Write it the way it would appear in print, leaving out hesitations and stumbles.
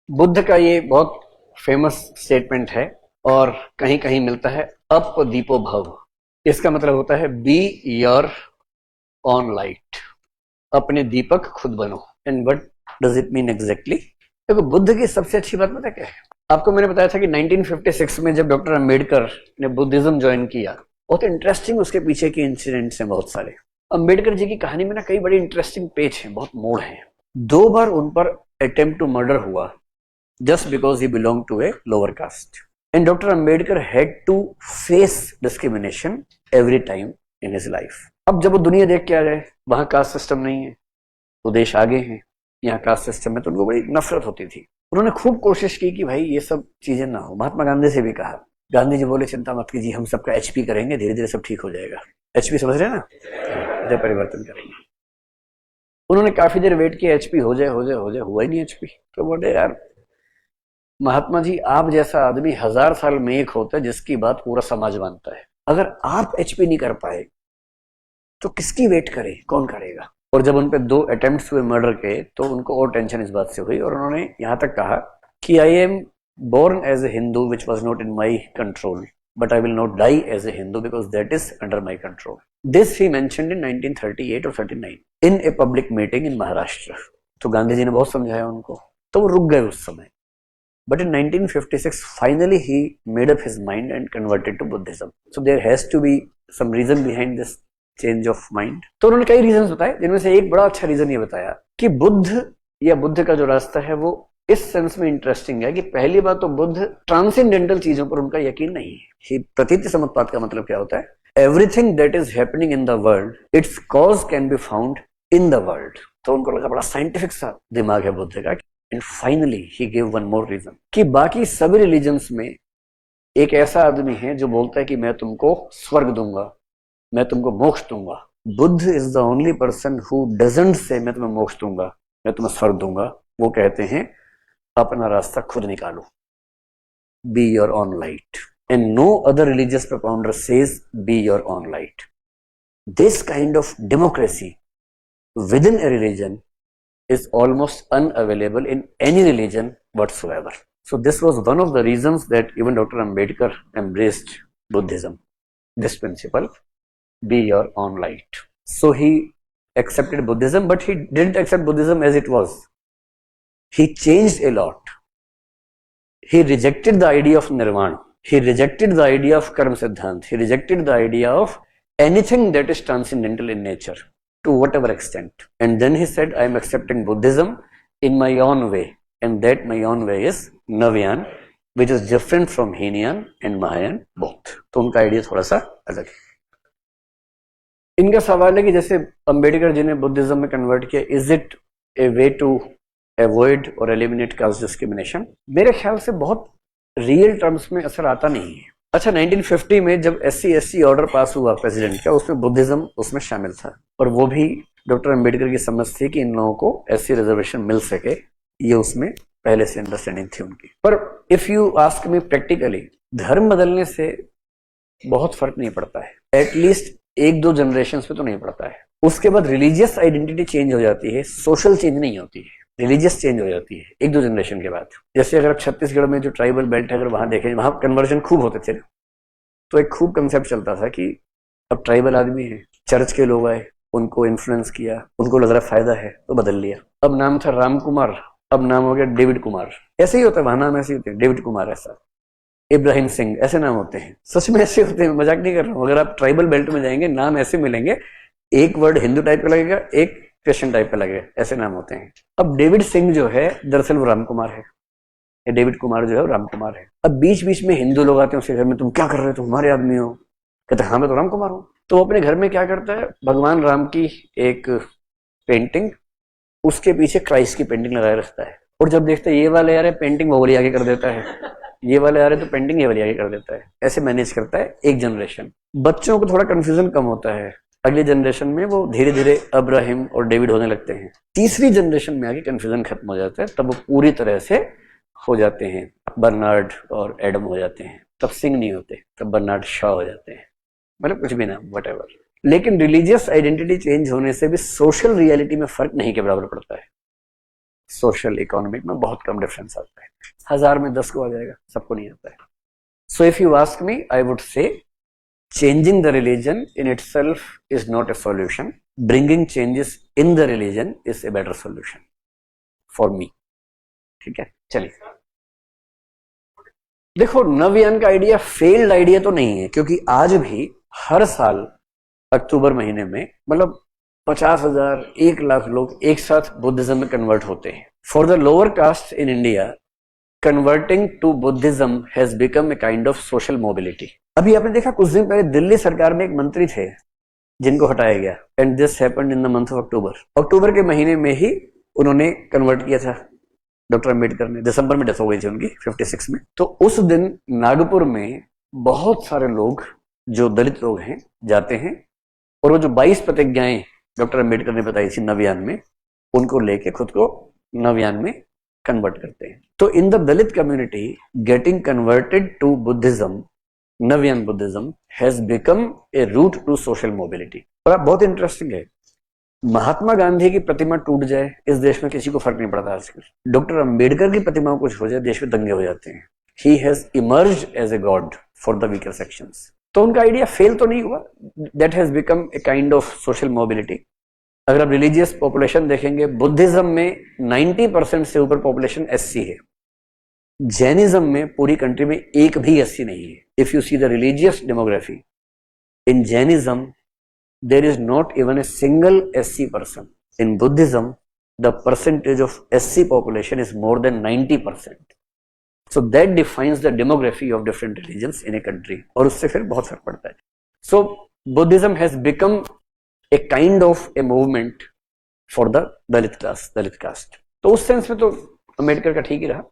बुद्ध का ये बहुत फेमस स्टेटमेंट है और कहीं कहीं मिलता है अप दीपो भव। इसका मतलब होता है बी योर ऑन लाइट, अपने दीपक खुद बनो। And what does it mean exactly? देखो, बुद्ध की सबसे अच्छी बात पता क्या है आपको? मैंने बताया था कि 1956 में जब डॉक्टर अंबेडकर ने बुद्धिज्म ज्वाइन किया, बहुत इंटरेस्टिंग उसके पीछे के इंसिडेंट्स हैं बहुत सारे। अंबेडकर जी की कहानी में ना कई बड़ी इंटरेस्टिंग पेज हैं, बहुत मोड़ हैं। 2 बार उन पर अटेम्प्ट टू मर्डर हुआ just because he belonged to a lower caste. And Dr. Ambedkar had to face discrimination every time in his life. अब जब वो दुनिया देख के आ गए, वहां कास्ट सिस्टम नहीं है, तो देश आगे हैं, यहाँ कास्ट सिस्टम में, तो उनको बड़ी नफरत होती थी। उन्होंने खूब कोशिश की कि भाई ये सब चीजें ना हो। महात्मा गांधी से भी कहा, गांधी जी बोले चिंता मत कीजिए, हम सबका एचपी करेंगे, धीरे धीरे सब ठीक हो जाएगा। एचपी समझ रहे हैं ना, जब परिवर्तन करेंगे। उन्होंने काफी देर वेट किया, एचपी हो जाए हो जाए हो जाए, हुआ ही नहीं एचपी। तो बोले यार महात्मा जी, आप जैसा आदमी 1000 साल में एक होता है जिसकी बात पूरा समाज मानता है। अगर आप एचपी नहीं कर पाए तो किसकी वेट करे, कौन करेगा? और जब उन पे 2 अटेम्प्ट्स हुए मर्डर के, तो उनको और टेंशन इस बात से हुई और उन्होंने यहां तक कहा कि I am born as a Hindu which was not in my control, but I will not die as a Hindu because that is under my control. This he mentioned in 1938 और 39 in a public meeting in Maharashtra. तो गांधी जी ने बहुत समझाया उनको, तो वो रुक गए उस समय। But in 1956, finally he made up his mind and converted to Buddhism. So there has to be some reason behind this change of mind. तो उन्होंने कई रीजंस बताए, जिनमें से एक बड़ा अच्छा रीजन ये बताया कि बुद्ध या बुद्ध का जो रास्ता है वो इस सेंस में इंटरेस्टिंग है कि पहली बात तो बुद्ध ट्रांसेंडेंटल चीजों पर उनका यकीन नहीं है। प्रतीति समुत्पाद का मतलब क्या होता है? Everything that is happening in the world, it's cause can be found in the world. तो उनको लगा बड़ा साइंटिफिक सा दिमाग है बुद्ध का। And finally he give one more reason कि बाकी सभी रिलीजन्स में एक ऐसा आदमी है जो बोलता है कि मैं तुमको स्वर्ग दूंगा, मैं तुमको मोक्ष दूंगा। Buddha is the only person who doesn't say मैं तुम्हें मोक्ष दूंगा, मैं तुम्हें स्वर्ग दूंगा। वो कहते हैं अपना रास्ता खुद निकालो, be your own light. And no other religious propounder says be your own light. This kind of democracy within a religion is almost unavailable in any religion whatsoever. So this was one of the reasons that even Dr. Ambedkar embraced Buddhism. This principle, be your own light. So he accepted Buddhism, but he didn't accept Buddhism as it was. He changed a lot. He rejected the idea of nirvana. He rejected the idea of karma siddhant. He rejected the idea of anything that is transcendental in nature, to whatever extent. And then he said, I am accepting Buddhism in my own way, and that my own way is Navyan, which is different from Hinayan and Mahayan both. तो उनका idea थोड़ा सा अलग है। इनका सवाल है कि जैसे अंबेडकर जी ने बुद्धिज्म में कन्वर्ट किया, is it a way to avoid और एलिमिनेट कास्ट डिस्क्रिमिनेशन? मेरे ख्याल से बहुत रियल टर्म्स में असर आता नहीं है। अच्छा, 1950 में जब SC/ST ऑर्डर पास हुआ प्रेसिडेंट का, उसमें बुद्धिज्म उसमें शामिल था, और वो भी डॉक्टर अंबेडकर की समझ थी कि इन लोगों को SC रिजर्वेशन मिल सके, ये उसमें पहले से अंडरस्टैंडिंग थी उनकी। पर if you ask me practically, धर्म बदलने से बहुत फर्क नहीं पड़ता है, एटलीस्ट 1-2 जनरेशन पे तो नहीं पड़ता है। उसके बाद रिलीजियस आइडेंटिटी चेंज हो जाती है, सोशल चेंज नहीं होती है, रिलीजियस चेंज हो जाती है 1-2 जनरेशन के बाद। जैसे अगर आप छत्तीसगढ़ में जो ट्राइबल बेल्ट है, अगर वहां देखें, वहां कन्वर्जन खूब होते थे, तो एक खूब कंसेप्ट चलता था कि अब ट्राइबल आदमी है, चर्च के लोग आए, उनको इन्फ्लुएंस किया, उनको लग रहा फायदा है तो बदल लिया। अब नाम था राम कुमार, अब नाम हो गया डेविड कुमार। ऐसे ही होता है, वहां नाम ऐसे ही होते हैं, डेविड कुमार ऐसा, इब्राहिम सिंह, ऐसे नाम होते हैं, सच में ऐसे होते हैं, मजाक नहीं कर रहा हूं। अगर आप ट्राइबल बेल्ट में जाएंगे, नाम ऐसे मिलेंगे, एक वर्ड हिंदू टाइप का लगेगा, एक क्रिश्चियन टाइप का लगेगा, ऐसे नाम होते हैं। अब डेविड सिंह जो है, दरअसल वो राम कुमार है, या डेविड कुमार जो है वो राम कुमार है। अब बीच बीच में हिंदू लोग आते हैं उसके घर में, तुम क्या कर रहे हो, तुम हमारे आदमी हो? कहते हाँ मैं तो राम कुमार हूं। तो अपने घर में क्या करता है, भगवान राम की एक पेंटिंग, उसके पीछे क्राइस्ट की पेंटिंग लगाए रखता है, और जब देखता है ये वाले यार पेंटिंग वो वाली आगे कर देता है, ये वाले आ रहे तो पेंटिंग ये वाली आगे कर देता है। ऐसे मैनेज करता है एक जनरेशन। बच्चों को थोड़ा कंफ्यूजन कम होता है, अगली जनरेशन में वो धीरे धीरे अब्राहिम और डेविड होने लगते हैं। तीसरी जनरेशन में आगे कंफ्यूजन खत्म हो जाता है, तब वो पूरी तरह से हो जाते हैं, बर्नार्ड और एडम हो जाते हैं। तब सिंह नहीं होते, तब बर्नार्ड शॉ हो जाते हैं, मतलब कुछ भी नाम व्हाटएवर। लेकिन रिलीजियस आइडेंटिटी चेंज होने से भी सोशल रियलिटी में फर्क नहीं के बराबर पड़ता है, सोशल इकोनॉमिक में बहुत कम डिफरेंस आता है। 1000 में 10 को आ जाएगा, सबको नहीं आता है। So if you ask me, I would say changing the religion in itself is not a solution. Bringing changes in the religion is a better solution for me. ठीक है, चलिए देखो, नवयान का आइडिया फेल्ड आइडिया तो नहीं है, क्योंकि आज भी हर साल अक्टूबर महीने में मतलब 50,000 1,00,000 लोग एक साथ बुद्धिज्म में कन्वर्ट होते हैं। For the lower caste in India, converting to Buddhism has become a kind of social mobility. अभी आपने देखा कुछ दिन पहले दिल्ली सरकार में एक मंत्री थे जिनको हटाया गया, and this happened in the month of October. अक्टूबर के महीने में ही उन्होंने कन्वर्ट किया था डॉक्टर अंबेडकर ने। दिसंबर में डेथ हो गई थी उनकी 56 में। तो उस दिन नागपुर में बहुत सारे लोग जो दलित लोग हैं जाते हैं और वो जो 22 प्रतिज्ञाएं डॉक्टर अंबेडकर ने बताई थी नवयान में, उनको लेके खुद को नवयान में कन्वर्ट करते हैं। तो in the Dalit community, getting converted to Buddhism, Navayana Buddhism has become a route to social mobility. और अब बहुत इंटरेस्टिंग है, महात्मा गांधी की प्रतिमा टूट जाए इस देश में किसी को फर्क नहीं पड़ता आजकल। डॉक्टर अंबेडकर की प्रतिमा कुछ हो जाए, देश में दंगे हो जाते हैं। He has emerged as a god for the weaker sections. तो उनका आइडिया फेल तो नहीं हुआ, that has become a kind of social mobility. अगर आप रिलीजियस पॉपुलेशन देखेंगे, बुद्धिज्म में 90% से ऊपर पॉपुलेशन एससी है। जैनिज्म में पूरी कंट्री में एक भी एससी नहीं है। If you see the religious demography in Jainism, there is not even a single SC person. In Buddhism, the percentage of SC population is more than 90%. So that defines the demography of different religions in a country. और उससे फिर बहुत फर्क पड़ता है। So Buddhism has become a kind of a movement for the Dalit class, Dalit caste. तो उस sense में तो अम्बेडकर का ठीक ही रहा।